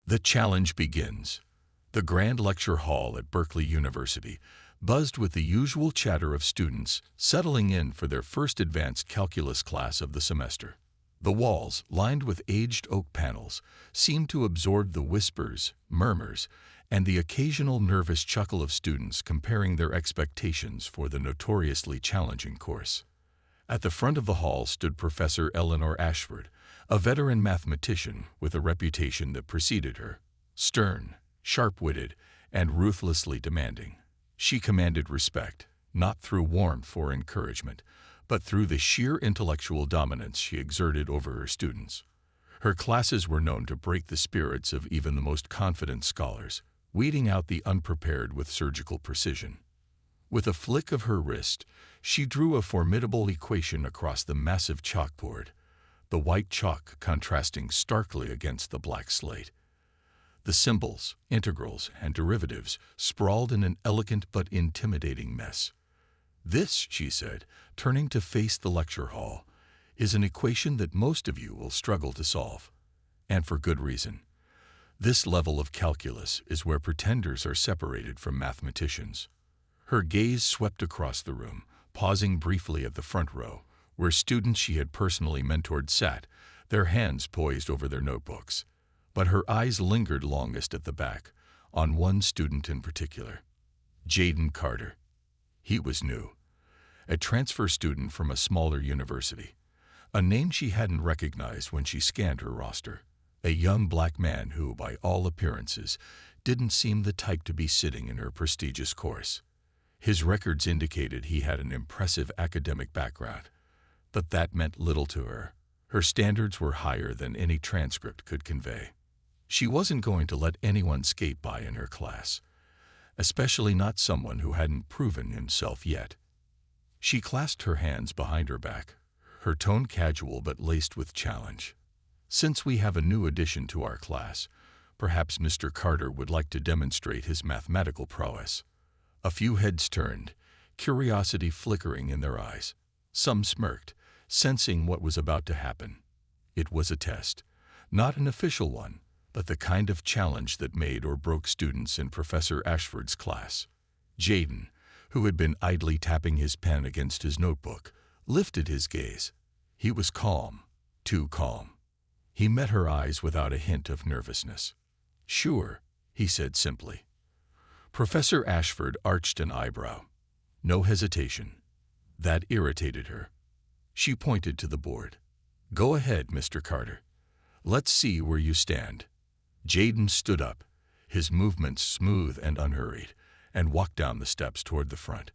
The challenge begins. The grand lecture hall at Berkeley University buzzed with the usual chatter of students settling in for their first advanced calculus class of the semester. The walls, lined with aged oak panels, seemed to absorb the whispers, murmurs, and the occasional nervous chuckle of students comparing their expectations for the notoriously challenging course. At the front of the hall stood Professor Eleanor Ashford, a veteran mathematician with a reputation that preceded her. Stern, sharp-witted, and ruthlessly demanding, she commanded respect, not through warmth or encouragement, but through the sheer intellectual dominance she exerted over her students. Her classes were known to break the spirits of even the most confident scholars, weeding out the unprepared with surgical precision. With a flick of her wrist, she drew a formidable equation across the massive chalkboard, the white chalk contrasting starkly against the black slate. The symbols, integrals, and derivatives sprawled in an elegant but intimidating mess. "This," she said, turning to face the lecture hall, "is an equation that most of you will struggle to solve. And for good reason. This level of calculus is where pretenders are separated from mathematicians." Her gaze swept across the room, pausing briefly at the front row, where students she had personally mentored sat, their hands poised over their notebooks. But her eyes lingered longest at the back, on one student in particular. Jaden Carter. He was new. A transfer student from a smaller university. A name she hadn't recognized when she scanned her roster. A young black man who, by all appearances, didn't seem the type to be sitting in her prestigious course. His records indicated he had an impressive academic background, but that meant little to her. Her standards were higher than any transcript could convey. She wasn't going to let anyone skate by in her class, especially not someone who hadn't proven himself yet. She clasped her hands behind her back, her tone casual but laced with challenge. "Since we have a new addition to our class, perhaps Mr. Carter would like to demonstrate his mathematical prowess." A few heads turned, curiosity flickering in their eyes. Some smirked, sensing what was about to happen. It was a test, not an official one, but the kind of challenge that made or broke students in Professor Ashford's class. Jaden, who had been idly tapping his pen against his notebook, lifted his gaze. He was calm, too calm. He met her eyes without a hint of nervousness. "Sure," he said simply. Professor Ashford arched an eyebrow. No hesitation. That irritated her. She pointed to the board. "Go ahead, Mr. Carter. Let's see where you stand." Jaden stood up, his movements smooth and unhurried, and walked down the steps toward the front.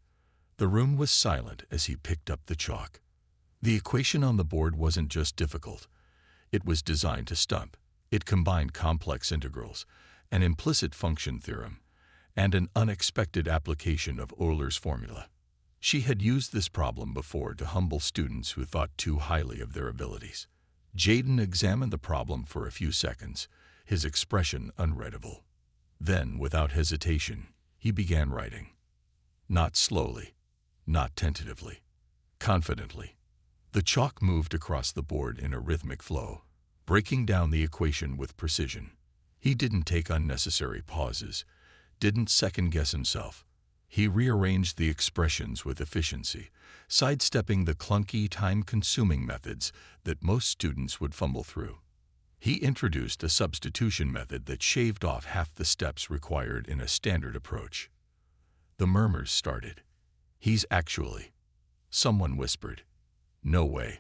The room was silent as he picked up the chalk. The equation on the board wasn't just difficult. It was designed to stump. It combined complex integrals, an implicit function theorem, and an unexpected application of Euler's formula. She had used this problem before to humble students who thought too highly of their abilities. Jaden examined the problem for a few seconds, his expression unreadable. Then, without hesitation, he began writing. Not slowly, not tentatively, confidently. The chalk moved across the board in a rhythmic flow, breaking down the equation with precision. He didn't take unnecessary pauses, didn't second-guess himself. He rearranged the expressions with efficiency, sidestepping the clunky, time-consuming methods that most students would fumble through. He introduced a substitution method that shaved off half the steps required in a standard approach. The murmurs started. "He's actually..." Someone whispered. "No way."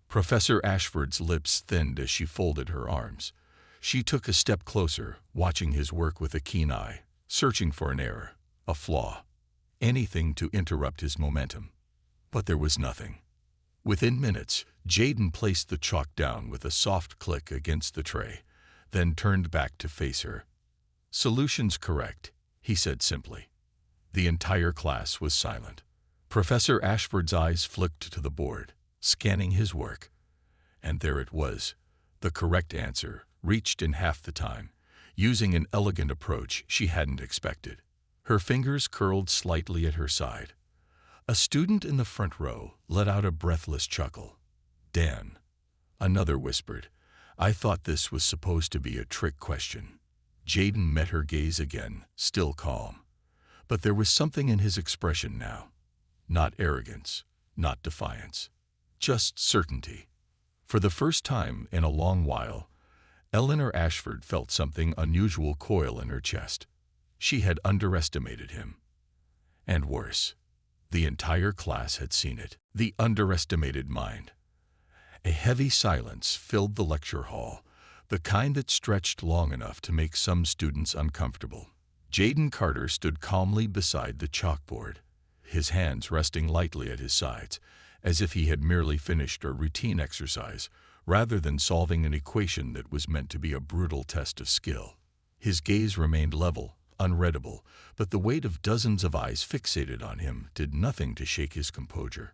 Professor Ashford's lips thinned as she folded her arms. She took a step closer, watching his work with a keen eye, searching for an error, a flaw, anything to interrupt his momentum. But there was nothing. Within minutes, Jaden placed the chalk down with a soft click against the tray, then turned back to face her. "Solution's correct," he said simply. The entire class was silent. Professor Ashford's eyes flicked to the board, scanning his work. And there it was, the correct answer, reached in half the time, using an elegant approach she hadn't expected. Her fingers curled slightly at her side. A student in the front row let out a breathless chuckle. "Dan." Another whispered, "I thought this was supposed to be a trick question." Jaden met her gaze again, still calm. But there was something in his expression now. Not arrogance, not defiance. Just certainty. For the first time in a long while, Eleanor Ashford felt something unusual coil in her chest. She had underestimated him. And worse, the entire class had seen it. The underestimated mind. A heavy silence filled the lecture hall, the kind that stretched long enough to make some students uncomfortable. Jaden Carter stood calmly beside the chalkboard, his hands resting lightly at his sides, as if he had merely finished a routine exercise rather than solving an equation that was meant to be a brutal test of skill. His gaze remained level, unreadable, but the weight of dozens of eyes fixated on him did nothing to shake his composure.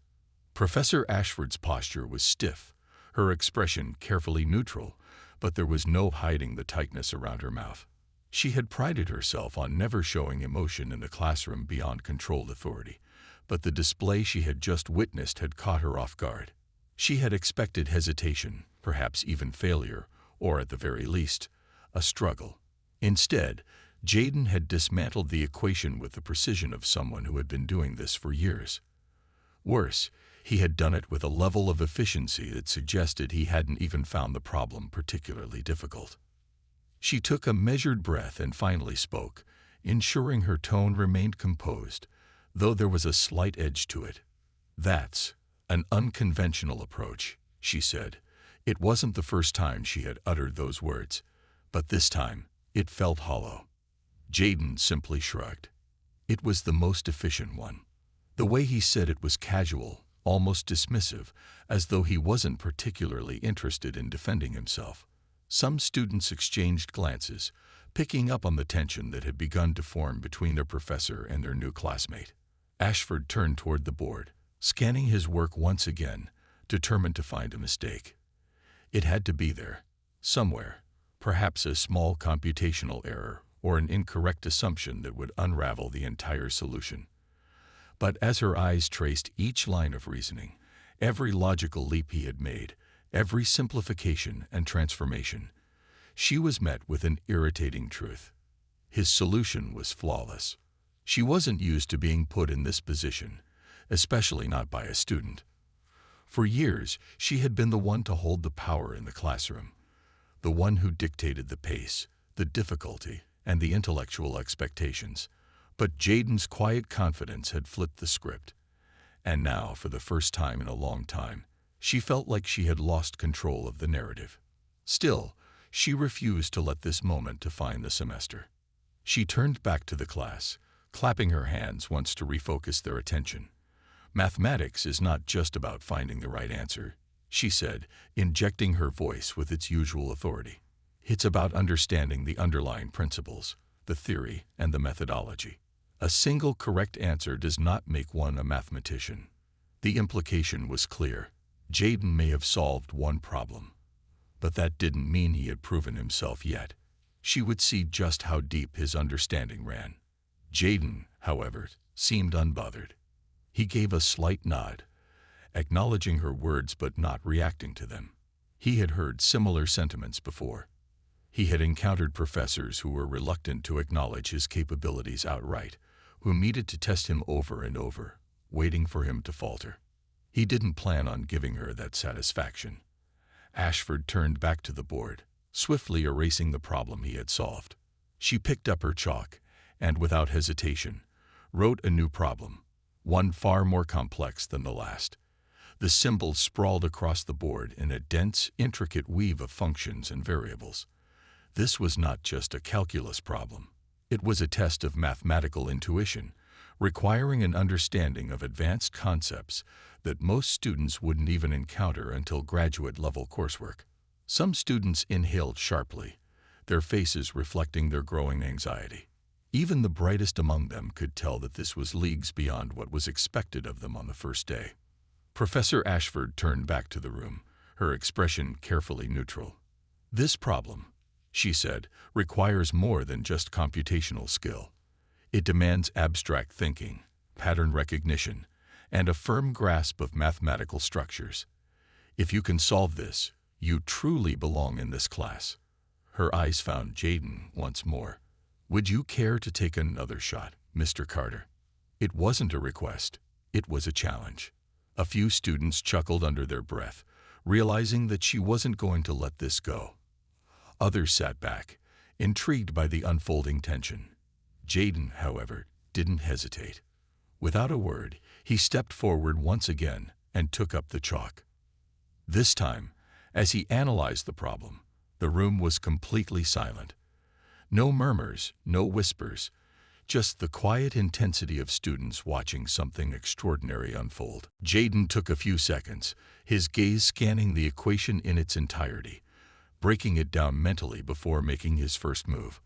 Professor Ashford's posture was stiff, her expression carefully neutral, but there was no hiding the tightness around her mouth. She had prided herself on never showing emotion in the classroom beyond controlled authority, but the display she had just witnessed had caught her off guard. She had expected hesitation, perhaps even failure, or at the very least, a struggle. Instead, Jaden had dismantled the equation with the precision of someone who had been doing this for years. Worse, he had done it with a level of efficiency that suggested he hadn't even found the problem particularly difficult. She took a measured breath and finally spoke, ensuring her tone remained composed, though there was a slight edge to it. "That's an unconventional approach," she said. It wasn't the first time she had uttered those words, but this time it felt hollow. Jaden simply shrugged. It was the most efficient one. The way he said it was casual, almost dismissive, as though he wasn't particularly interested in defending himself. Some students exchanged glances, picking up on the tension that had begun to form between their professor and their new classmate. Ashford turned toward the board, scanning his work once again, determined to find a mistake. It had to be there, somewhere, perhaps a small computational error or an incorrect assumption that would unravel the entire solution. But as her eyes traced each line of reasoning, every logical leap he had made, every simplification and transformation, she was met with an irritating truth. His solution was flawless. She wasn't used to being put in this position, especially not by a student. For years, she had been the one to hold the power in the classroom, the one who dictated the pace, the difficulty, and the intellectual expectations. But Jaden's quiet confidence had flipped the script. And now, for the first time in a long time, she felt like she had lost control of the narrative. Still, she refused to let this moment define the semester. She turned back to the class, clapping her hands once to refocus their attention. "Mathematics is not just about finding the right answer," she said, injecting her voice with its usual authority. "It's about understanding the underlying principles, the theory, and the methodology. A single correct answer does not make one a mathematician." The implication was clear. Jaden may have solved one problem, but that didn't mean he had proven himself yet. She would see just how deep his understanding ran. Jaden, however, seemed unbothered. He gave a slight nod, acknowledging her words but not reacting to them. He had heard similar sentiments before. He had encountered professors who were reluctant to acknowledge his capabilities outright, who needed to test him over and over, waiting for him to falter. He didn't plan on giving her that satisfaction. Ashford turned back to the board, swiftly erasing the problem he had solved. She picked up her chalk and, without hesitation, wrote a new problem, one far more complex than the last. The symbols sprawled across the board in a dense, intricate weave of functions and variables. This was not just a calculus problem. It was a test of mathematical intuition, requiring an understanding of advanced concepts that most students wouldn't even encounter until graduate-level coursework. Some students inhaled sharply, their faces reflecting their growing anxiety. Even the brightest among them could tell that this was leagues beyond what was expected of them on the first day. Professor Ashford turned back to the room, her expression carefully neutral. "This problem," she said, "requires more than just computational skill. It demands abstract thinking, pattern recognition, and a firm grasp of mathematical structures. If you can solve this, you truly belong in this class." Her eyes found Jaden once more. "Would you care to take another shot, Mr. Carter?" It wasn't a request. It was a challenge. A few students chuckled under their breath, realizing that she wasn't going to let this go. Others sat back, intrigued by the unfolding tension. Jaden, however, didn't hesitate. Without a word, he stepped forward once again and took up the chalk. This time, as he analyzed the problem, the room was completely silent. No murmurs, no whispers, just the quiet intensity of students watching something extraordinary unfold. Jaden took a few seconds, his gaze scanning the equation in its entirety, breaking it down mentally before making his first move.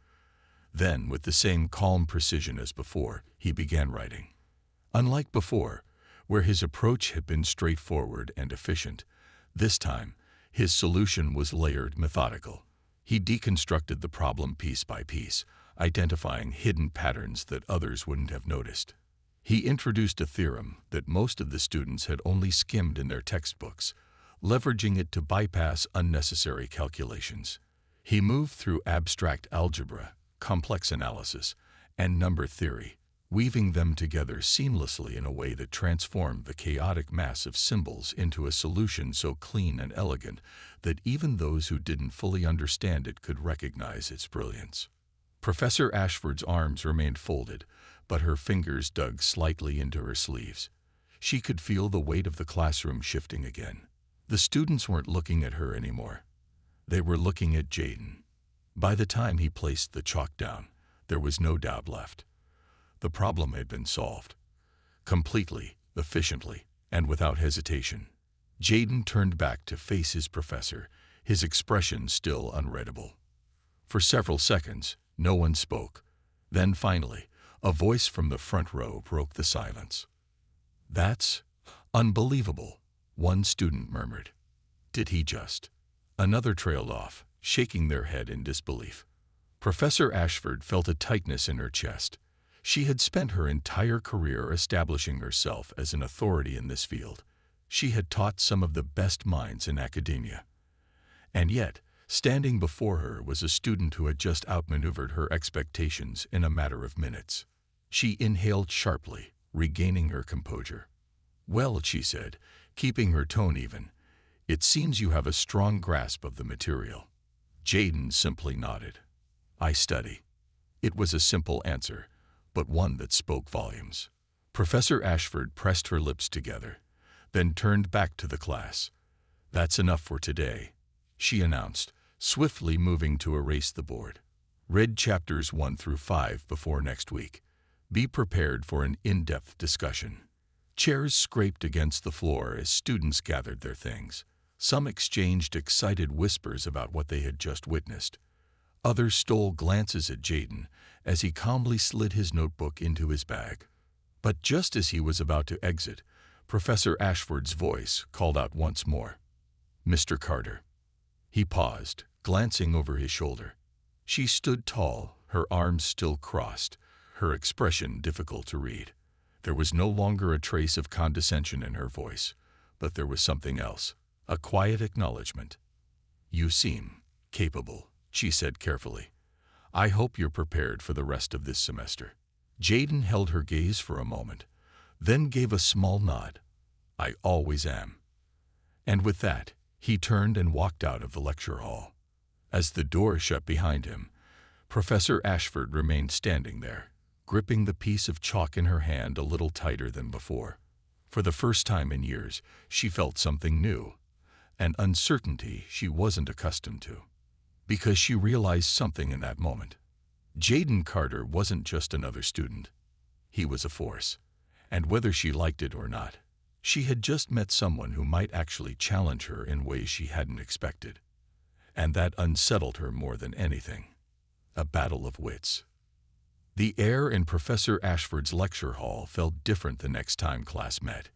Then, with the same calm precision as before, he began writing. Unlike before, where his approach had been straightforward and efficient, this time, his solution was layered, methodical. He deconstructed the problem piece by piece, identifying hidden patterns that others wouldn't have noticed. He introduced a theorem that most of the students had only skimmed in their textbooks, leveraging it to bypass unnecessary calculations. He moved through abstract algebra, complex analysis, and number theory, weaving them together seamlessly in a way that transformed the chaotic mass of symbols into a solution so clean and elegant that even those who didn't fully understand it could recognize its brilliance. Professor Ashford's arms remained folded, but her fingers dug slightly into her sleeves. She could feel the weight of the classroom shifting again. The students weren't looking at her anymore. They were looking at Jaden. By the time he placed the chalk down, there was no doubt left. The problem had been solved. Completely, efficiently, and without hesitation. Jaden turned back to face his professor, his expression still unreadable. For several seconds, no one spoke. Then finally, a voice from the front row broke the silence. "That's unbelievable," one student murmured. "Did he just?" Another trailed off, shaking their head in disbelief. Professor Ashford felt a tightness in her chest. She had spent her entire career establishing herself as an authority in this field. She had taught some of the best minds in academia. And yet, standing before her was a student who had just outmaneuvered her expectations in a matter of minutes. She inhaled sharply, regaining her composure. "Well," she said, keeping her tone even, "it seems you have a strong grasp of the material." Jaden simply nodded. "I study." It was a simple answer, but one that spoke volumes. Professor Ashford pressed her lips together, then turned back to the class. "That's enough for today," she announced, swiftly moving to erase the board. "Read chapters 1 through 5 before next week. Be prepared for an in-depth discussion." Chairs scraped against the floor as students gathered their things. Some exchanged excited whispers about what they had just witnessed. Others stole glances at Jaden as he calmly slid his notebook into his bag. But just as he was about to exit, Professor Ashford's voice called out once more, "Mr. Carter." He paused, glancing over his shoulder. She stood tall, her arms still crossed, her expression difficult to read. There was no longer a trace of condescension in her voice, but there was something else, a quiet acknowledgement. "You seem capable," she said carefully. "I hope you're prepared for the rest of this semester." Jaden held her gaze for a moment, then gave a small nod. "I always am." And with that, he turned and walked out of the lecture hall. As the door shut behind him, Professor Ashford remained standing there, gripping the piece of chalk in her hand a little tighter than before. For the first time in years, she felt something new, an uncertainty she wasn't accustomed to. Because she realized something in that moment. Jaden Carter wasn't just another student. He was a force. And whether she liked it or not, she had just met someone who might actually challenge her in ways she hadn't expected. And that unsettled her more than anything. A battle of wits. The air in Professor Ashford's lecture hall felt different the next time class met.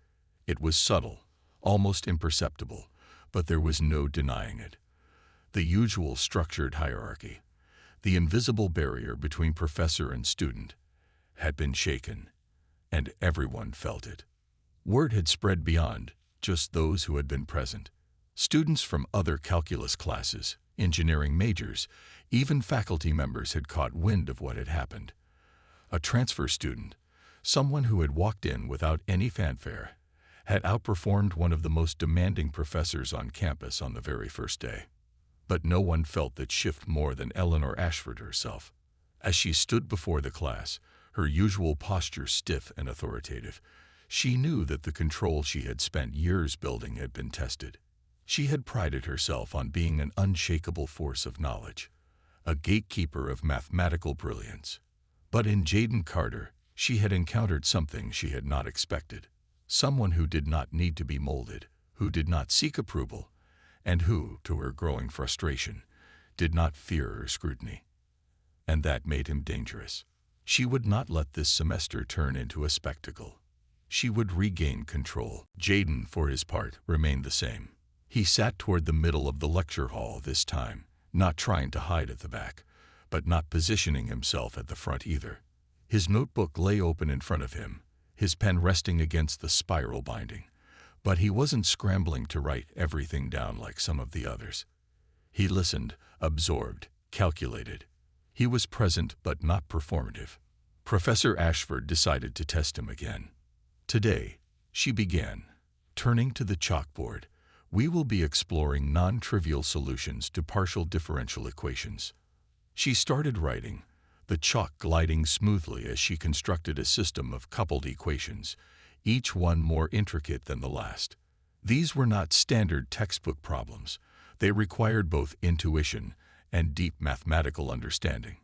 It was subtle, almost imperceptible, but there was no denying it. The usual structured hierarchy, the invisible barrier between professor and student, had been shaken, and everyone felt it. Word had spread beyond just those who had been present. Students from other calculus classes, engineering majors, even faculty members had caught wind of what had happened. A transfer student, someone who had walked in without any fanfare, had outperformed one of the most demanding professors on campus on the very first day. But no one felt that shift more than Eleanor Ashford herself. As she stood before the class, her usual posture stiff and authoritative, she knew that the control she had spent years building had been tested. She had prided herself on being an unshakable force of knowledge, a gatekeeper of mathematical brilliance. But in Jaden Carter, she had encountered something she had not expected. Someone who did not need to be molded, who did not seek approval, and who, to her growing frustration, did not fear her scrutiny. And that made him dangerous. She would not let this semester turn into a spectacle. She would regain control. Jaden, for his part, remained the same. He sat toward the middle of the lecture hall this time, not trying to hide at the back, but not positioning himself at the front either. His notebook lay open in front of him, his pen resting against the spiral binding, but he wasn't scrambling to write everything down like some of the others. He listened, absorbed, calculated. He was present but not performative. Professor Ashford decided to test him again. Today, she began, turning to the chalkboard, we will be exploring non-trivial solutions to partial differential equations. She started writing, the chalk gliding smoothly as she constructed a system of coupled equations, each one more intricate than the last. These were not standard textbook problems. They required both intuition and deep mathematical understanding.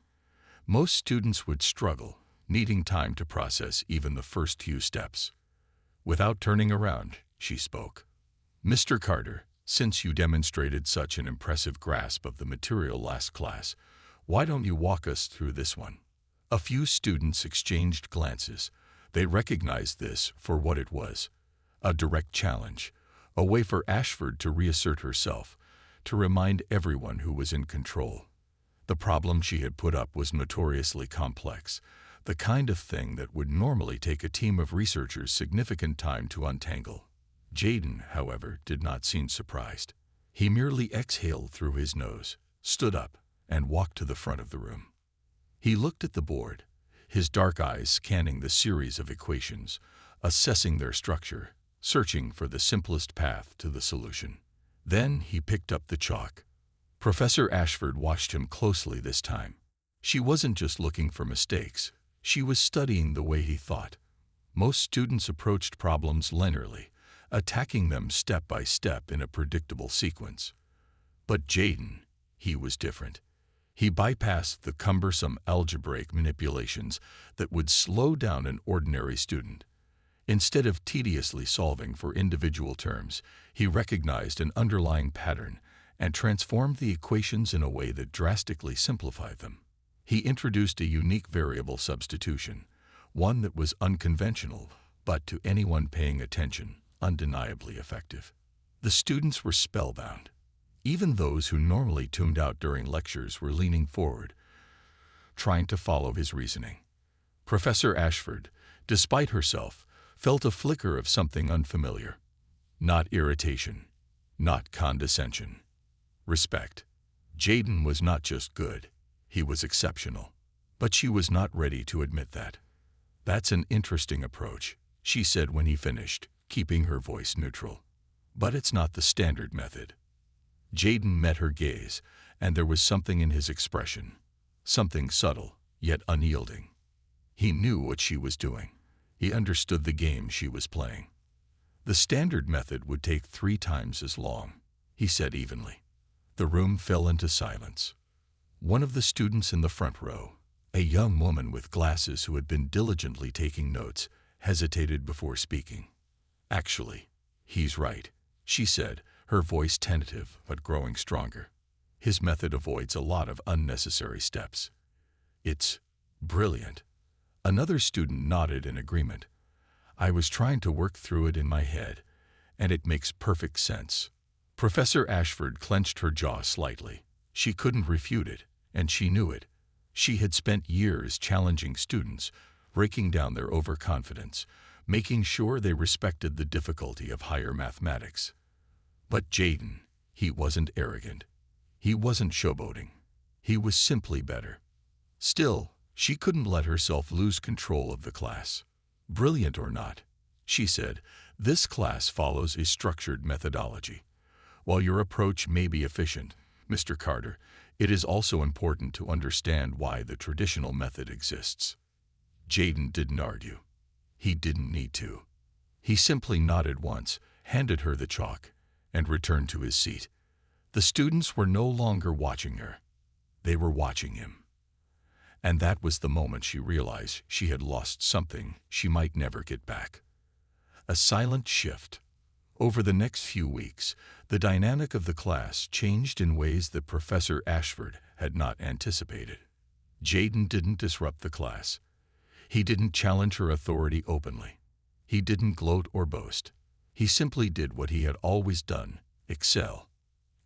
Most students would struggle, needing time to process even the first few steps. Without turning around, she spoke. Mr. Carter, since you demonstrated such an impressive grasp of the material last class, why don't you walk us through this one? A few students exchanged glances. They recognized this for what it was, a direct challenge, a way for Ashford to reassert herself, to remind everyone who was in control. The problem she had put up was notoriously complex, the kind of thing that would normally take a team of researchers significant time to untangle. Jaden, however, did not seem surprised. He merely exhaled through his nose, stood up, and walked to the front of the room. He looked at the board, his dark eyes scanning the series of equations, assessing their structure, searching for the simplest path to the solution. Then he picked up the chalk. Professor Ashford watched him closely this time. She wasn't just looking for mistakes. She was studying the way he thought. Most students approached problems linearly, attacking them step by step in a predictable sequence. But Jaden, he was different. He bypassed the cumbersome algebraic manipulations that would slow down an ordinary student. Instead of tediously solving for individual terms, he recognized an underlying pattern and transformed the equations in a way that drastically simplified them. He introduced a unique variable substitution, one that was unconventional, but to anyone paying attention, undeniably effective. The students were spellbound. Even those who normally tuned out during lectures were leaning forward, trying to follow his reasoning. Professor Ashford, despite herself, felt a flicker of something unfamiliar. Not irritation, not condescension. Respect. Jaden was not just good, he was exceptional. But she was not ready to admit that. That's an interesting approach, she said when he finished, keeping her voice neutral. But it's not the standard method. Jaden met her gaze, and there was something in his expression, something subtle, yet unyielding. He knew what she was doing. He understood the game she was playing. The standard method would take 3 times as long, he said evenly. The room fell into silence. One of the students in the front row, a young woman with glasses who had been diligently taking notes, hesitated before speaking. Actually, he's right, she said, her voice tentative but growing stronger. His method avoids a lot of unnecessary steps. It's brilliant. Another student nodded in agreement. I was trying to work through it in my head, and it makes perfect sense. Professor Ashford clenched her jaw slightly. She couldn't refute it, and she knew it. She had spent years challenging students, breaking down their overconfidence, making sure they respected the difficulty of higher mathematics. But Jaden, he wasn't arrogant. He wasn't showboating. He was simply better. Still, she couldn't let herself lose control of the class. Brilliant or not, she said, this class follows a structured methodology. While your approach may be efficient, Mr. Carter, it is also important to understand why the traditional method exists. Jaden didn't argue. He didn't need to. He simply nodded once, handed her the chalk, and returned to his seat. The students were no longer watching her. They were watching him. And that was the moment she realized she had lost something she might never get back. A silent shift. Over the next few weeks, the dynamic of the class changed in ways that Professor Ashford had not anticipated. Jaden didn't disrupt the class. He didn't challenge her authority openly. He didn't gloat or boast. He simply did what he had always done, excel.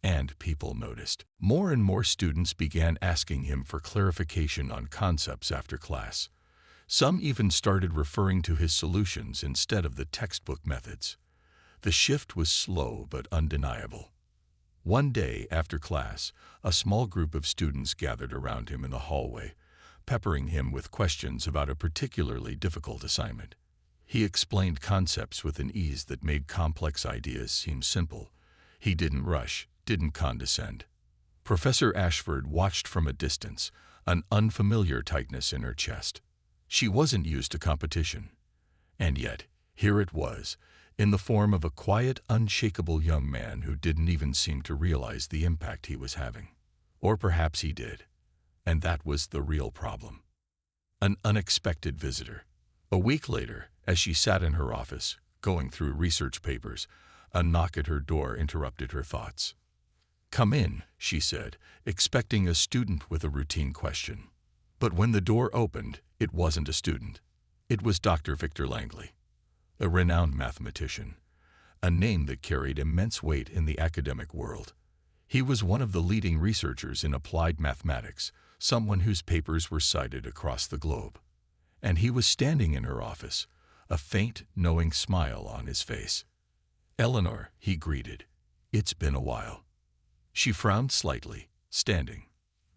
And people noticed. More and more students began asking him for clarification on concepts after class. Some even started referring to his solutions instead of the textbook methods. The shift was slow but undeniable. One day after class, a small group of students gathered around him in the hallway, peppering him with questions about a particularly difficult assignment. He explained concepts with an ease that made complex ideas seem simple. He didn't rush, didn't condescend. Professor Ashford watched from a distance, an unfamiliar tightness in her chest. She wasn't used to competition. And yet, here it was, in the form of a quiet, unshakable young man who didn't even seem to realize the impact he was having. Or perhaps he did. And that was the real problem. An unexpected visitor. A week later, as she sat in her office, going through research papers, a knock at her door interrupted her thoughts. "Come in," she said, expecting a student with a routine question. But when the door opened, it wasn't a student. It was Dr. Victor Langley, a renowned mathematician, a name that carried immense weight in the academic world. He was one of the leading researchers in applied mathematics, someone whose papers were cited across the globe. And he was standing in her office, a faint, knowing smile on his face. "Eleanor," he greeted, "it's been a while." She frowned slightly, standing.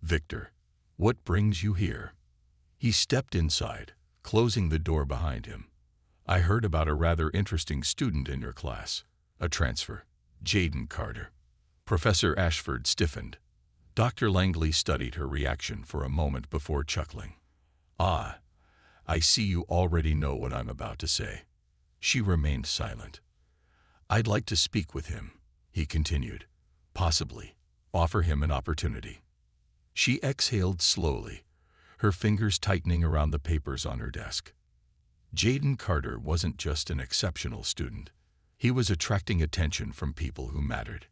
"Victor, what brings you here?" He stepped inside, closing the door behind him. "I heard about a rather interesting student in your class. A transfer. Jaden Carter." Professor Ashford stiffened. Dr. Langley studied her reaction for a moment before chuckling. "Ah, I see you already know what I'm about to say." She remained silent. "I'd like to speak with him," he continued. "Possibly offer him an opportunity." She exhaled slowly, her fingers tightening around the papers on her desk. Jaden Carter wasn't just an exceptional student. He was attracting attention from people who mattered.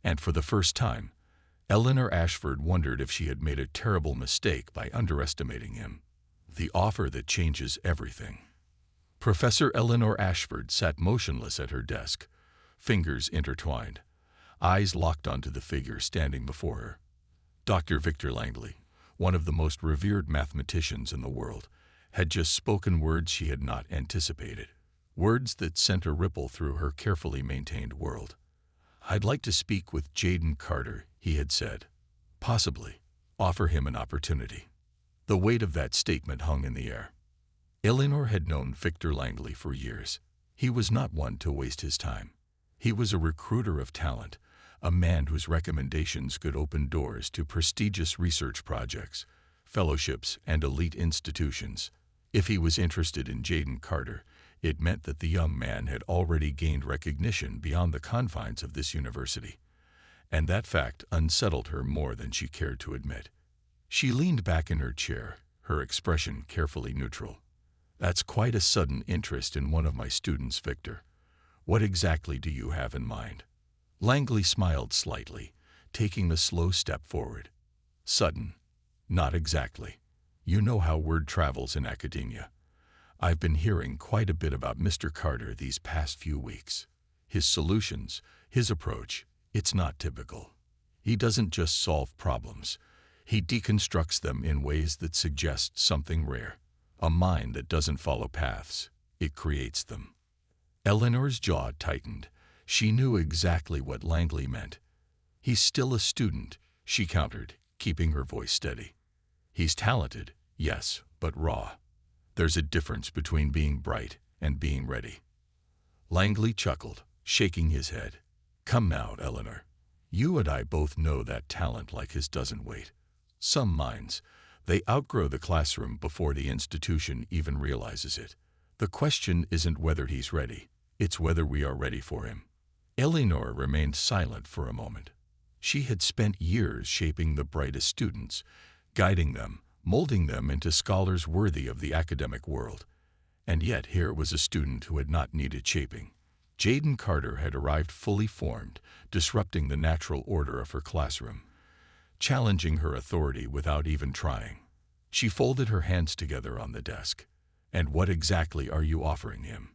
And for the first time, Eleanor Ashford wondered if she had made a terrible mistake by underestimating him. The offer that changes everything. Professor Eleanor Ashford sat motionless at her desk, fingers intertwined, eyes locked onto the figure standing before her. Dr. Victor Langley, one of the most revered mathematicians in the world, had just spoken words she had not anticipated, words that sent a ripple through her carefully maintained world. "I'd like to speak with Jaden Carter," he had said. "Possibly offer him an opportunity." The weight of that statement hung in the air. Eleanor had known Victor Langley for years. He was not one to waste his time. He was a recruiter of talent, a man whose recommendations could open doors to prestigious research projects, fellowships, and elite institutions. If he was interested in Jaden Carter, it meant that the young man had already gained recognition beyond the confines of this university. And that fact unsettled her more than she cared to admit. She leaned back in her chair, her expression carefully neutral. "That's quite a sudden interest in one of my students, Victor. What exactly do you have in mind?" Langley smiled slightly, taking a slow step forward. "Sudden? Not exactly. You know how word travels in academia. I've been hearing quite a bit about Mr. Carter these past few weeks. His solutions, his approach, it's not typical. He doesn't just solve problems. He deconstructs them in ways that suggest something rare. A mind that doesn't follow paths. It creates them." Eleanor's jaw tightened. She knew exactly what Langley meant. "He's still a student. she countered, keeping her voice steady. He's talented, yes, but raw. There's a difference between being bright and being ready. Langley chuckled, shaking his head. Come now, Eleanor. You and I both know that talent like his doesn't wait. Some minds, they outgrow the classroom before the institution even realizes it. The question isn't whether he's ready, it's whether we are ready for him. Eleanor remained silent for a moment. She had spent years shaping the brightest students, guiding them, molding them into scholars worthy of the academic world. And yet here was a student who had not needed shaping. Jaden Carter had arrived fully formed, disrupting the natural order of her classroom, challenging her authority without even trying. She folded her hands together on the desk. And what exactly are you offering him?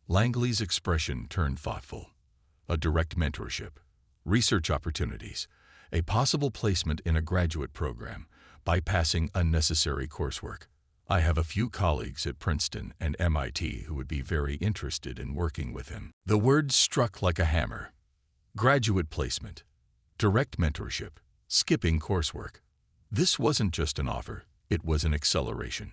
Langley's expression turned thoughtful. A direct mentorship, research opportunities, a possible placement in a graduate program, bypassing unnecessary coursework. I have a few colleagues at Princeton and MIT who would be very interested in working with him. The words struck like a hammer. Graduate placement, direct mentorship, skipping coursework. This wasn't just an offer, it was an acceleration,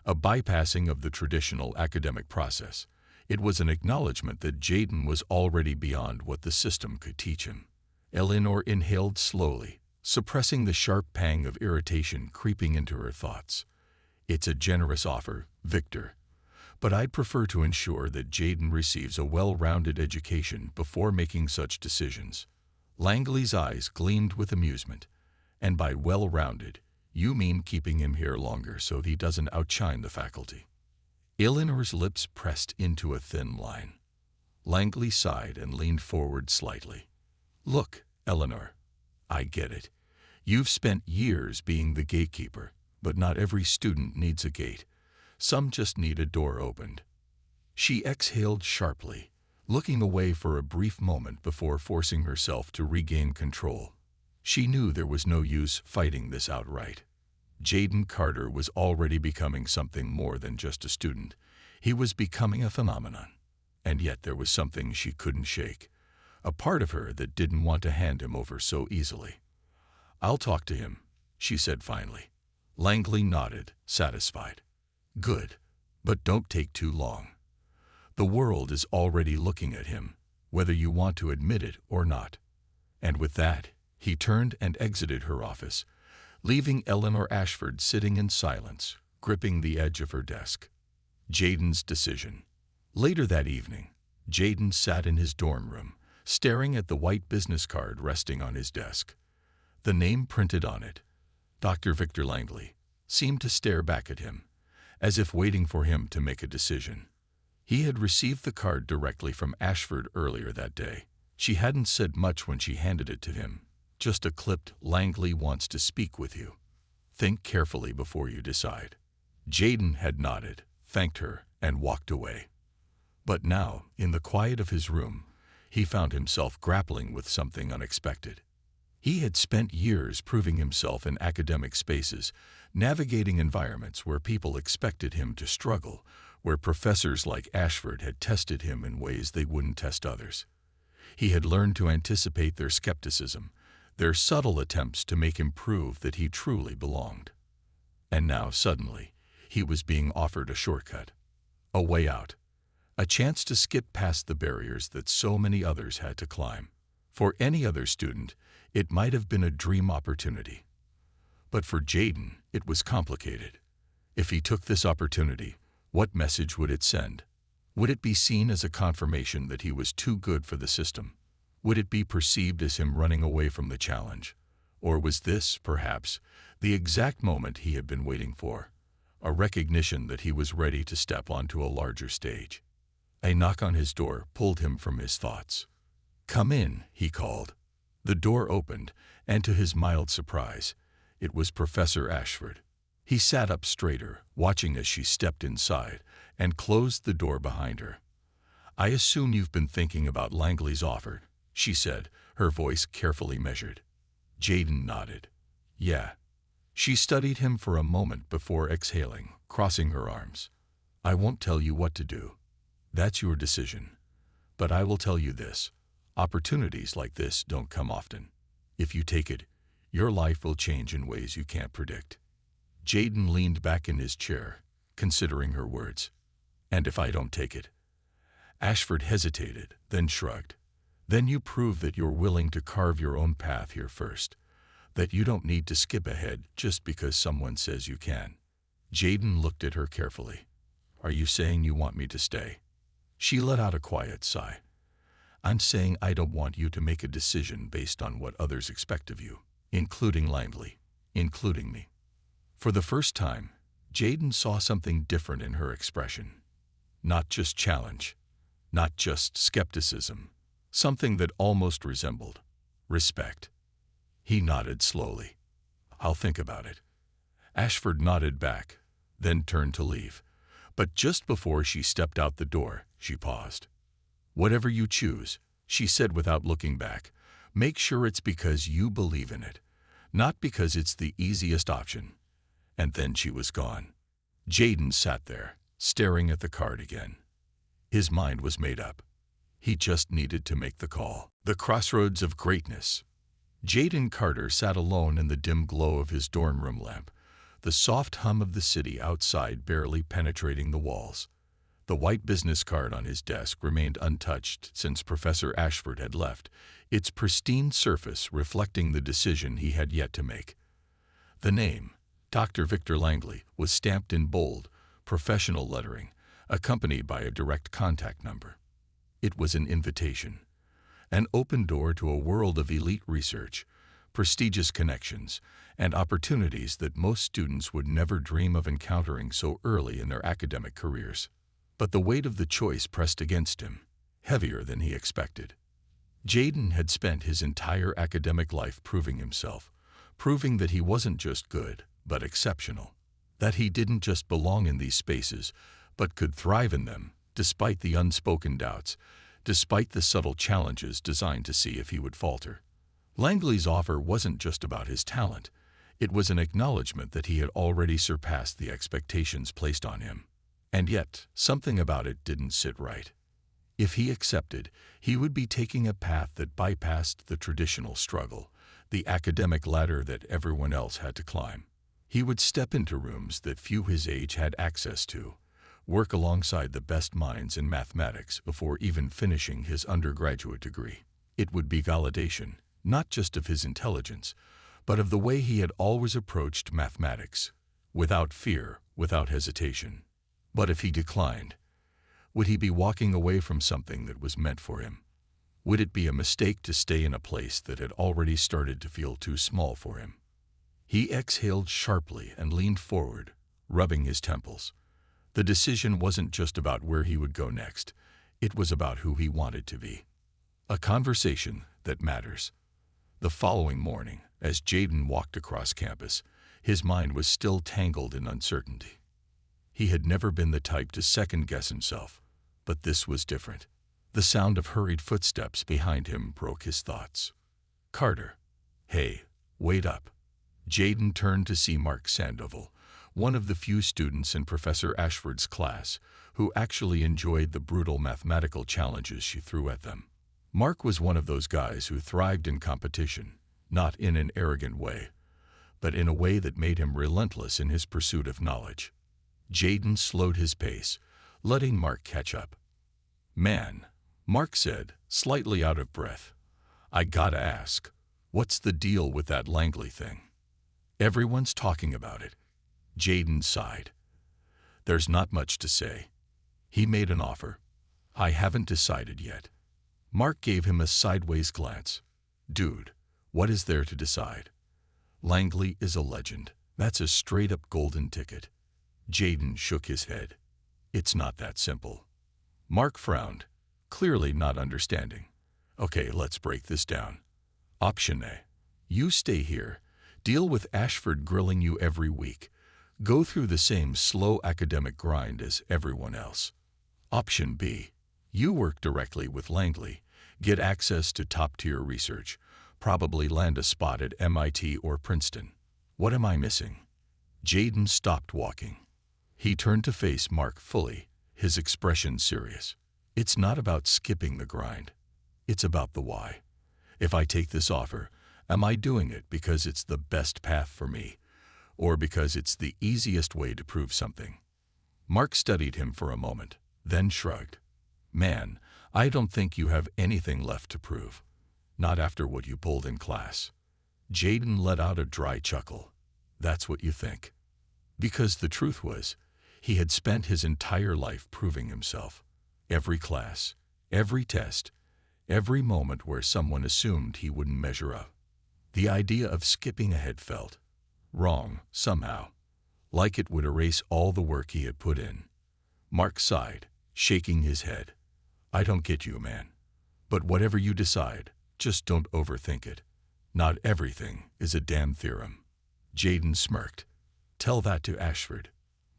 a bypassing of the traditional academic process. It was an acknowledgement that Jaden was already beyond what the system could teach him. Eleanor inhaled slowly, suppressing the sharp pang of irritation creeping into her thoughts. It's a generous offer, Victor, but I'd prefer to ensure that Jaden receives a well-rounded education before making such decisions. Langley's eyes gleamed with amusement. And by well-rounded, you mean keeping him here longer so he doesn't outshine the faculty. Eleanor's lips pressed into a thin line. Langley sighed and leaned forward slightly. Look, Eleanor, I get it. You've spent years being the gatekeeper, but not every student needs a gate. Some just need a door opened. She exhaled sharply, looking away for a brief moment before forcing herself to regain control. She knew there was no use fighting this outright. Jaden Carter was already becoming something more than just a student. He was becoming a phenomenon. And yet there was something she couldn't shake, a part of her that didn't want to hand him over so easily. I'll talk to him, she said finally. Langley nodded, satisfied. Good, but don't take too long. The world is already looking at him, whether you want to admit it or not. And with that, he turned and exited her office, leaving Eleanor Ashford sitting in silence, gripping the edge of her desk. Jaden's decision. Later that evening, Jaden sat in his dorm room, staring at the white business card resting on his desk. The name printed on it, Dr. Victor Langley, seemed to stare back at him, as if waiting for him to make a decision. He had received the card directly from Ashford earlier that day. She hadn't said much when she handed it to him, just a clipped, Langley wants to speak with you. Think carefully before you decide. Jaden had nodded, thanked her, and walked away. But now, in the quiet of his room, he found himself grappling with something unexpected. He had spent years proving himself in academic spaces, navigating environments where people expected him to struggle, where professors like Ashford had tested him in ways they wouldn't test others. He had learned to anticipate their skepticism, their subtle attempts to make him prove that he truly belonged. And now, suddenly, he was being offered a shortcut, a way out, a chance to skip past the barriers that so many others had to climb. For any other student, it might have been a dream opportunity. But for Jaden, it was complicated. If he took this opportunity, what message would it send? Would it be seen as a confirmation that he was too good for the system? Would it be perceived as him running away from the challenge? Or was this, perhaps, the exact moment he had been waiting for? A recognition that he was ready to step onto a larger stage. A knock on his door pulled him from his thoughts. "Come in," he called. The door opened, and to his mild surprise, it was Professor Ashford. He sat up straighter, watching as she stepped inside, and closed the door behind her. "I assume you've been thinking about Langley's offer," she said, her voice carefully measured. Jaden nodded. "Yeah." She studied him for a moment before exhaling, crossing her arms. "I won't tell you what to do. That's your decision. But I will tell you this. Opportunities like this don't come often. If you take it, Your life will change in ways you can't predict. Jaden leaned back in his chair, considering her words. And if I don't take it? Ashford hesitated, then shrugged. Then you prove that you're willing to carve your own path here first, that you don't need to skip ahead just because someone says you can. Jaden looked at her carefully. Are you saying you want me to stay? She let out a quiet sigh. I'm saying I don't want you to make a decision based on what others expect of you, including Langley, including me. For the first time, Jaden saw something different in her expression. Not just challenge, not just skepticism, something that almost resembled respect. He nodded slowly. I'll think about it. Ashford nodded back, then turned to leave. But just before she stepped out the door, she paused. Whatever you choose, she said without looking back, make sure it's because you believe in it, not because it's the easiest option. And then she was gone. Jaden sat there, staring at the card again. His mind was made up. He just needed to make the call. The crossroads of greatness. Jaden Carter sat alone in the dim glow of his dorm room lamp, the soft hum of the city outside barely penetrating the walls. The white business card on his desk remained untouched since Professor Ashford had left, its pristine surface reflecting the decision he had yet to make. The name, Dr. Victor Langley, was stamped in bold, professional lettering, accompanied by a direct contact number. It was an invitation, an open door to a world of elite research, prestigious connections, and opportunities that most students would never dream of encountering so early in their academic careers. But the weight of the choice pressed against him, heavier than he expected. Jaden had spent his entire academic life proving himself, proving that he wasn't just good, but exceptional, that he didn't just belong in these spaces, but could thrive in them, despite the unspoken doubts, despite the subtle challenges designed to see if he would falter. Langley's offer wasn't just about his talent. It was an acknowledgement that he had already surpassed the expectations placed on him. And yet, something about it didn't sit right. If he accepted, he would be taking a path that bypassed the traditional struggle, the academic ladder that everyone else had to climb. He would step into rooms that few his age had access to, work alongside the best minds in mathematics before even finishing his undergraduate degree. It would be validation, not just of his intelligence, but of the way he had always approached mathematics, without fear, without hesitation. But if he declined, would he be walking away from something that was meant for him? Would it be a mistake to stay in a place that had already started to feel too small for him? He exhaled sharply and leaned forward, rubbing his temples. The decision wasn't just about where he would go next. It was about who he wanted to be. A conversation that matters. The following morning, as Jaden walked across campus, his mind was still tangled in uncertainty. He had never been the type to second-guess himself, but this was different. The sound of hurried footsteps behind him broke his thoughts. Carter. Hey, wait up. Jaden turned to see Mark Sandoval, one of the few students in Professor Ashford's class who actually enjoyed the brutal mathematical challenges she threw at them. Mark was one of those guys who thrived in competition, not in an arrogant way, but in a way that made him relentless in his pursuit of knowledge. Jaden slowed his pace, letting Mark catch up. Man, Mark said, slightly out of breath, I gotta ask, what's the deal with that Langley thing? Everyone's talking about it. Jaden sighed. There's not much to say. He made an offer. I haven't decided yet. Mark gave him a sideways glance. Dude, what is there to decide? Langley is a legend. That's a straight-up golden ticket. Jaden shook his head. It's not that simple. Mark frowned, clearly not understanding. Okay, let's break this down. Option A. You stay here, deal with Ashford grilling you every week, go through the same slow academic grind as everyone else. Option B. You work directly with Langley, get access to top-tier research, probably land a spot at MIT or Princeton. What am I missing? Jaden stopped walking. He turned to face Mark fully, his expression serious. It's not about skipping the grind. It's about the why. If I take this offer, Am I doing it because it's the best path for me, or because it's the easiest way to prove something? Mark studied him for a moment, then shrugged. Man, I don't think you have anything left to prove. Not after what you pulled in class. Jaden let out a dry chuckle. That's what you think. Because the truth was, he had spent his entire life proving himself. Every class, every test, every moment where someone assumed he wouldn't measure up. The idea of skipping ahead felt wrong, somehow, like it would erase all the work he had put in. Mark sighed, shaking his head. I don't get you, man. But whatever you decide, just don't overthink it. Not everything is a damn theorem. Jaden smirked. Tell that to Ashford.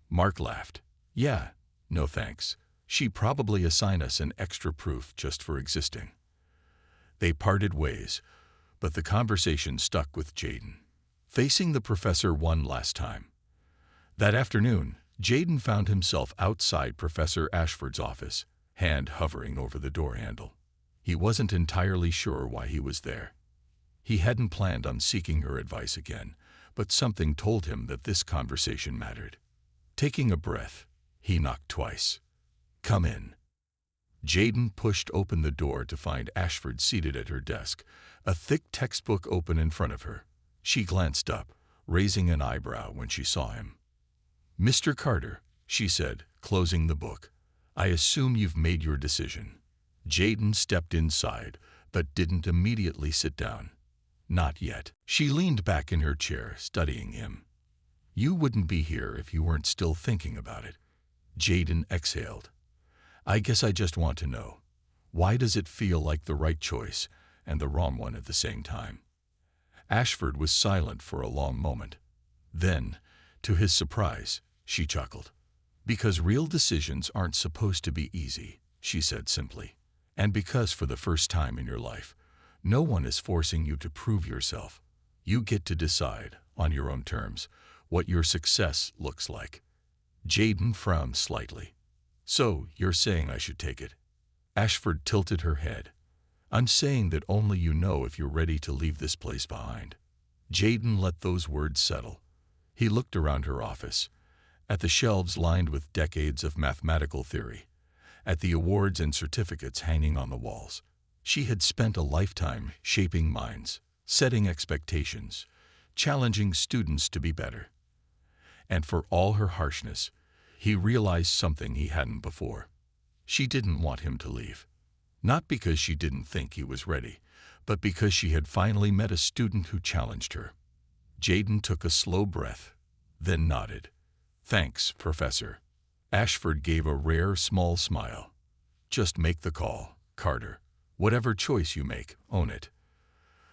Mark laughed. Yeah, no thanks. She'd probably assign us an extra proof just for existing. They parted ways, but the conversation stuck with Jaden, facing the professor one last time. That afternoon, Jaden found himself outside Professor Ashford's office, hand hovering over the door handle. He wasn't entirely sure why he was there. He hadn't planned on seeking her advice again, but something told him that this conversation mattered. Taking a breath, he knocked twice. Come in. Jaden pushed open the door to find Ashford seated at her desk, a thick textbook open in front of her. She glanced up, raising an eyebrow when she saw him. Mr. Carter, she said, closing the book, I assume you've made your decision. Jaden stepped inside, but didn't immediately sit down. Not yet. She leaned back in her chair, studying him. You wouldn't be here if you weren't still thinking about it. Jaden exhaled. I guess I just want to know, why does it feel like the right choice and the wrong one at the same time? Ashford was silent for a long moment. Then, to his surprise, she chuckled. Because real decisions aren't supposed to be easy, she said simply. And because for the first time in your life, no one is forcing you to prove yourself. You get to decide, on your own terms, what your success looks like. Jaden frowned slightly. So, you're saying I should take it? Ashford tilted her head. I'm saying that only you know if you're ready to leave this place behind. Jaden let those words settle. He looked around her office, at the shelves lined with decades of mathematical theory, at the awards and certificates hanging on the walls. She had spent a lifetime shaping minds, setting expectations, challenging students to be better. And for all her harshness, he realized something he hadn't before. She didn't want him to leave. Not because she didn't think he was ready, but because she had finally met a student who challenged her. Jaden took a slow breath, then nodded. Thanks, Professor. Ashford gave a rare, small smile. Just make the call, Carter. Whatever choice you make, own it.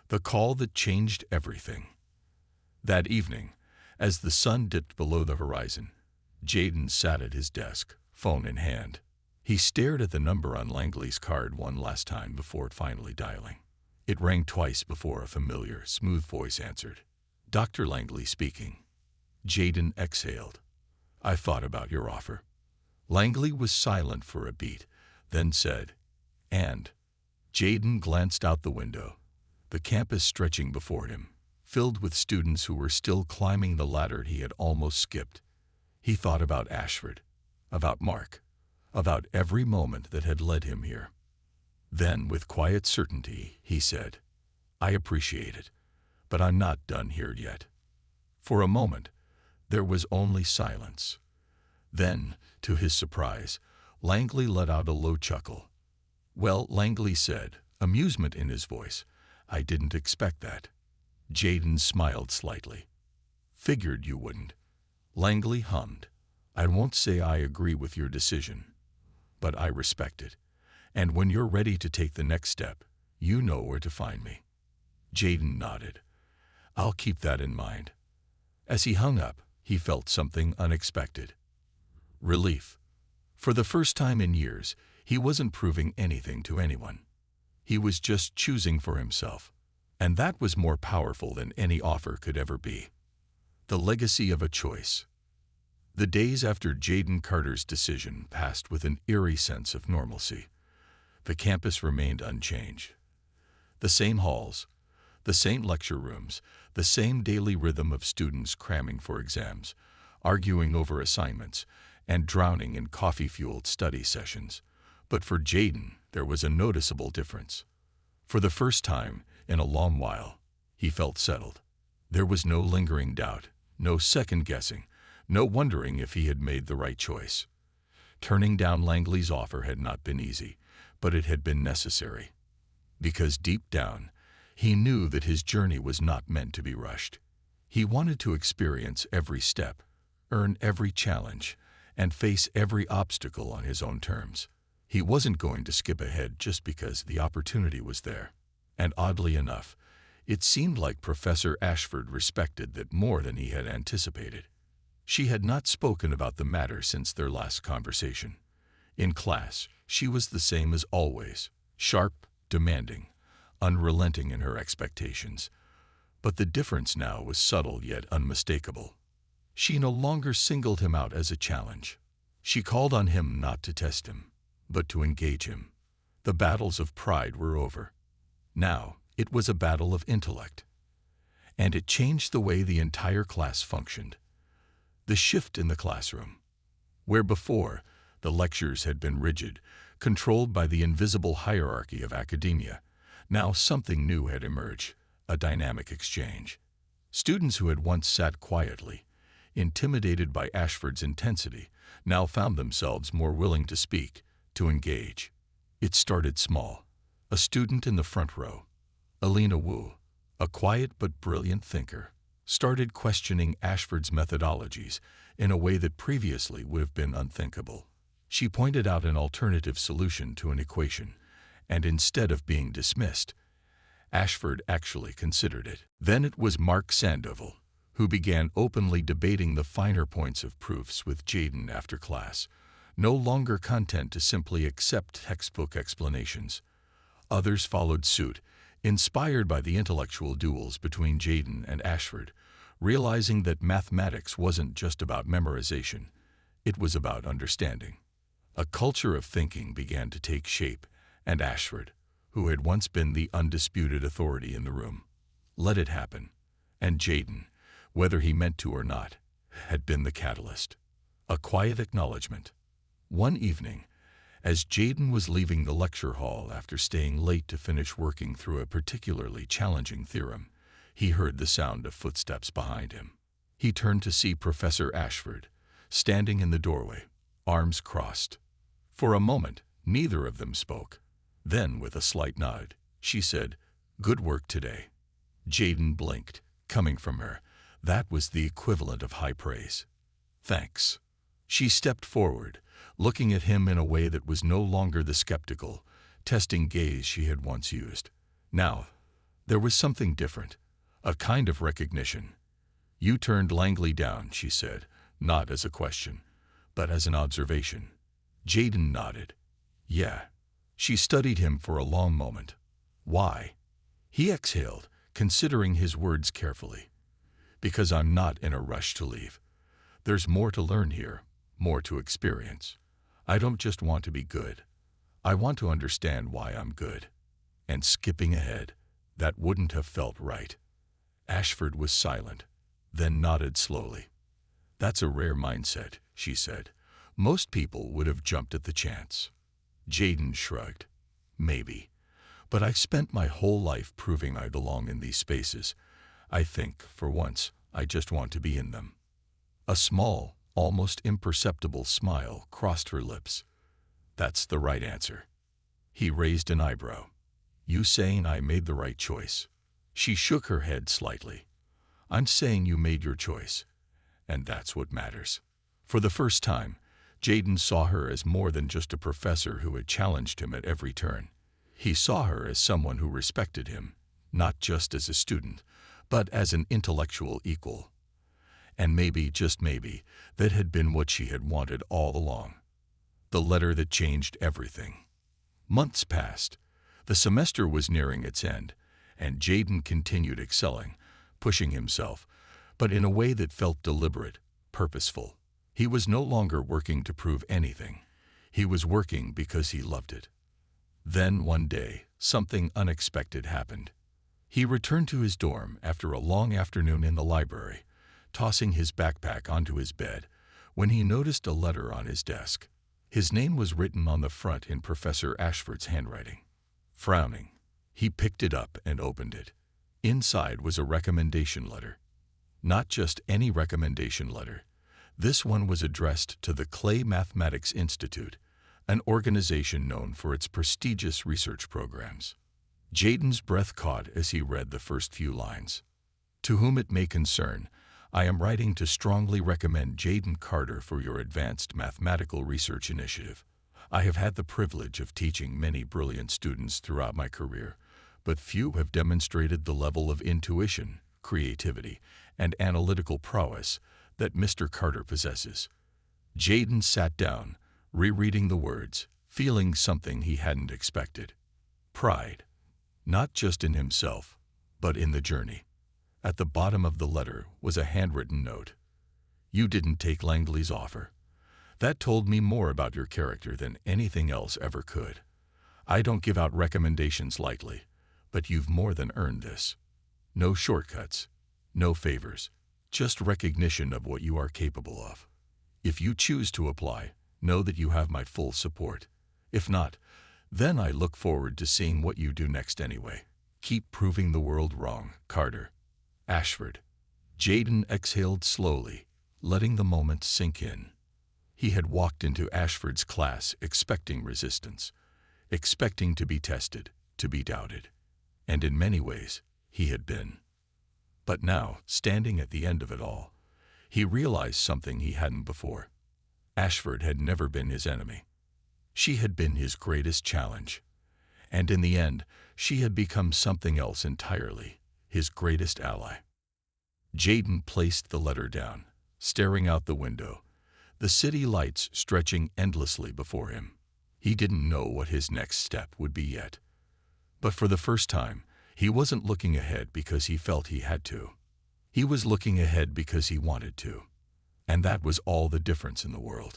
The call that changed everything. That evening, as the sun dipped below the horizon, Jaden sat at his desk, phone in hand. He stared at the number on Langley's card one last time before finally dialing. It rang twice before a familiar, smooth voice answered. Dr. Langley speaking. Jaden exhaled. I thought about your offer. Langley was silent for a beat, then said, and. Jaden glanced out the window, the campus stretching before him, filled with students who were still climbing the ladder he had almost skipped. He thought about Ashford, about Mark, about every moment that had led him here. Then, with quiet certainty, he said, I appreciate it, but I'm not done here yet. For a moment, there was only silence. Then, to his surprise, Langley let out a low chuckle. Well, Langley said, amusement in his voice, I didn't expect that. Jaden smiled slightly. Figured you wouldn't. Langley hummed. I won't say I agree with your decision, but I respect it. And when you're ready to take the next step, you know where to find me. Jaden nodded. I'll keep that in mind. As he hung up, he felt something unexpected. Relief. For the first time in years, he wasn't proving anything to anyone. He was just choosing for himself. And that was more powerful than any offer could ever be. The legacy of a choice. The days after Jaden Carter's decision passed with an eerie sense of normalcy. The campus remained unchanged. The same halls, The same lecture rooms, the same daily rhythm of students cramming for exams, arguing over assignments, and drowning in coffee-fueled study sessions. But for Jaden, there was a noticeable difference. For the first time in a long while, he felt settled. There was no lingering doubt, no second-guessing, no wondering if he had made the right choice. Turning down Langley's offer had not been easy, but it had been necessary. Because deep down, he knew that his journey was not meant to be rushed. He wanted to experience every step, earn every challenge, and face every obstacle on his own terms. He wasn't going to skip ahead just because the opportunity was there. And oddly enough, it seemed like Professor Ashford respected that more than he had anticipated. She had not spoken about the matter since their last conversation. In class, she was the same as always, sharp, demanding, unrelenting in her expectations. But the difference now was subtle yet unmistakable. She no longer singled him out as a challenge. She called on him not to test him, but to engage him. The battles of pride were over. Now, it was a battle of intellect. And it changed the way the entire class functioned. The shift in the classroom, where before the lectures had been rigid, controlled by the invisible hierarchy of academia, now something new had emerged, a dynamic exchange. Students who had once sat quietly, intimidated by Ashford's intensity, now found themselves more willing to speak, to engage. It started small. A student in the front row, Alina Wu, a quiet but brilliant thinker, started questioning Ashford's methodologies in a way that previously would have been unthinkable. She pointed out an alternative solution to an equation, and instead of being dismissed, Ashford actually considered it. Then it was Mark Sandoval, who began openly debating the finer points of proofs with Jaden after class, no longer content to simply accept textbook explanations. Others followed suit, inspired by the intellectual duels between Jaden and Ashford, realizing that mathematics wasn't just about memorization, it was about understanding. A culture of thinking began to take shape, and Ashford, who had once been the undisputed authority in the room, let it happen. And Jaden, whether he meant to or not, had been the catalyst. A quiet acknowledgement. One evening, as Jaden was leaving the lecture hall after staying late to finish working through a particularly challenging theorem, he heard the sound of footsteps behind him. He turned to see Professor Ashford, standing in the doorway, arms crossed. For a moment, neither of them spoke. Then, with a slight nod, she said, "Good work today." Jaden blinked. Coming from her, that was the equivalent of high praise. "Thanks." She stepped forward, looking at him in a way that was no longer the skeptical, testing gaze she had once used. Now, there was something different, a kind of recognition. "You turned Langley down," she said, not as a question, but as an observation. Jaden nodded. "Yeah." She studied him for a long moment. "Why?" He exhaled, considering his words carefully. "Because I'm not in a rush to leave. There's more to learn here, more to experience. I don't just want to be good. I want to understand why I'm good." And skipping ahead, that wouldn't have felt right. Ashford was silent, then nodded slowly. "That's a rare mindset," she said. "Most people would have jumped at the chance." Jaden shrugged. "Maybe. But I spent my whole life proving I belong in these spaces. I think, for once, I just want to be in them." A small, almost imperceptible smile crossed her lips. "That's the right answer." He raised an eyebrow. "You saying I made the right choice?" She shook her head slightly. "I'm saying you made your choice, and that's what matters." For the first time, Jaden saw her as more than just a professor who had challenged him at every turn. He saw her as someone who respected him, not just as a student, but as an intellectual equal. And maybe, just maybe, that had been what she had wanted all along. The letter that changed everything. Months passed. The semester was nearing its end, and Jaden continued excelling, pushing himself, but in a way that felt deliberate, purposeful. He was no longer working to prove anything. He was working because he loved it. Then one day, something unexpected happened. He returned to his dorm after a long afternoon in the library, tossing his backpack onto his bed, when he noticed a letter on his desk. His name was written on the front in Professor Ashford's handwriting. Frowning, he picked it up and opened it. Inside was a recommendation letter. Not just any recommendation letter. This one was addressed to the Clay Mathematics Institute, an organization known for its prestigious research programs. Jaden's breath caught as he read the first few lines. To whom it may concern, I am writing to strongly recommend Jaden Carter for your advanced mathematical research initiative. I have had the privilege of teaching many brilliant students throughout my career, but few have demonstrated the level of intuition, creativity, and analytical prowess that Mr. Carter possesses. Jaden sat down, rereading the words, feeling something he hadn't expected. Pride. Not just in himself, but in the journey. At the bottom of the letter was a handwritten note. You didn't take Langley's offer. That told me more about your character than anything else ever could. I don't give out recommendations lightly, but you've more than earned this. No shortcuts, no favors, just recognition of what you are capable of. If you choose to apply, know that you have my full support. If not, then I look forward to seeing what you do next anyway. Keep proving the world wrong, Carter. Ashford. Jaden exhaled slowly, letting the moment sink in. He had walked into Ashford's class expecting resistance, expecting to be tested, to be doubted. And in many ways, he had been. But now, standing at the end of it all, he realized something he hadn't before. Ashford had never been his enemy. She had been his greatest challenge. And in the end, she had become something else entirely, his greatest ally. Jaden placed the letter down, staring out the window, the city lights stretching endlessly before him. He didn't know what his next step would be yet. But for the first time, he wasn't looking ahead because he felt he had to. He was looking ahead because he wanted to. And that was all the difference in the world.